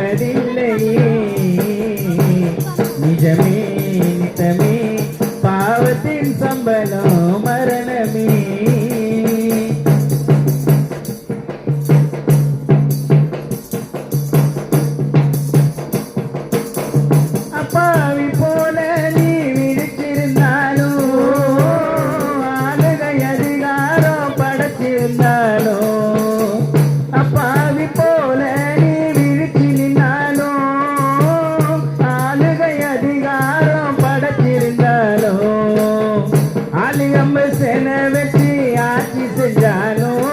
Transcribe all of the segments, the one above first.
நிலைப்பதில்லையே. நிஜமே நித்தமே பாவத்தின் சம்பளம் மரணமே. அப்பாவி போல நீ விழிச்சிருந்தாலும், ஆளுகை அதிகாரம் படைச்சிருந்தாலும், அப்பாவி போல நீ விழிச்சு நின்னாலும், ஆளுகை அதிகாரம் படைச்சிருந்தாலும், ஆலியம்பு சேனை வச்சு ஆட்சி செஞ்சாலும்,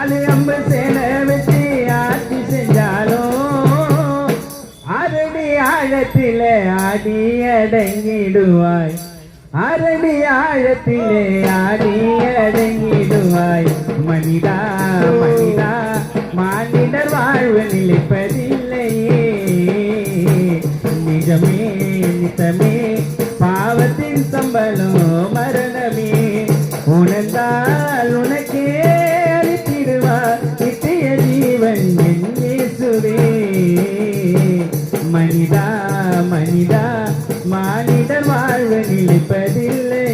ஆலியம்பு சேனை வச்சு ஆட்சி செஞ்சாலும், அரடி ஆழத்திலே ஆடி அடங்கிடுவாய். அரடி ஆழத்திலே ஆடி அடங்கிடுவாய். மனிதா மனிதா மானிடர் வாழ்வு நிலைப்பதில்லையே. நிஜமே நித்தமே பாவத்தின் சம்பளம் மரணமே. உணர்ந்தால் உனக்கே அளித்திடுவார் நித்திய ஜீவன் என் இயேசுவே. மனிதா மனிதா மானிடர் வாழ்வு நிலைப்பதில்லை.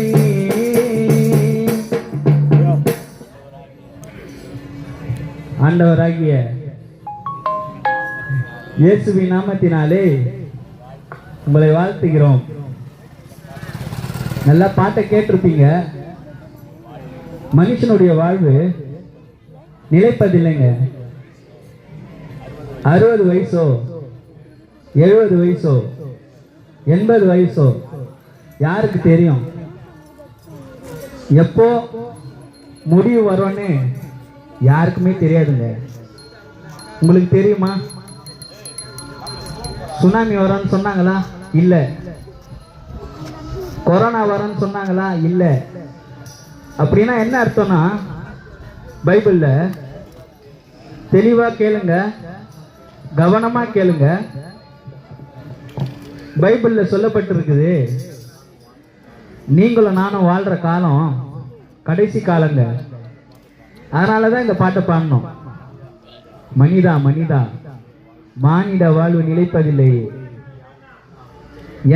ஆண்டவராகிய இயேசுவின் நாமத்தினாலே உங்களை வாழ்த்துகிறோம். நல்லா பாட்டை கேட்டிருப்பீங்க. மனுஷனுடைய வாழ்வு நிலைப்பதில்லைங்க. 60 வயசோ 70 வயசோ 80 வயசோ யாருக்கு தெரியும்? எப்போ முடிவு வரும்னு யாருக்குமே தெரியாதுங்க. உங்களுக்கு தெரியுமா? சுனாமி வரும்னு சொன்னாங்களா? இல்ல. கொரோனா வரும்னு சொன்னாங்களா? இல்ல. அப்படின்னா என்ன அர்த்தம்னா, பைபிள்ல தெளிவா கேளுங்க, கவனமா கேளுங்க. பைபிள்ல சொல்லப்பட்டிருக்குது, நீங்களும் நானும் வாழ்ற காலம் கடைசி காலங்க. அதனாலதான் இந்த பாட்டை பாடணும். மனிதா மனிதா மானிட வாழ்வு நிலைப்பதில்லை.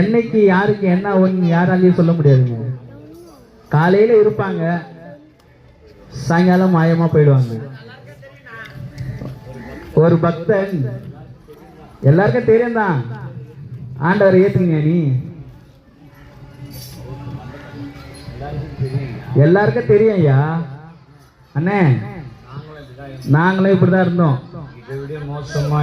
என்னைக்கு யாருக்கு என்ன ஒன்று யாராலையும் சொல்ல முடியாதுங்க. காலையில இருப்பாங்க, சாயங்காலம் மாயமா போயிடுவாங்க. ஒரு பக்தன், எல்லாருக்கும் தெரியும் தான், ஆண்டவரை ஏத்துங்க. நீ எல்லாருக்கும் தெரியும் ஐயா. அண்ணே, நாங்களும் இப்படிதான் இருந்தோம். இதை விட மோசமா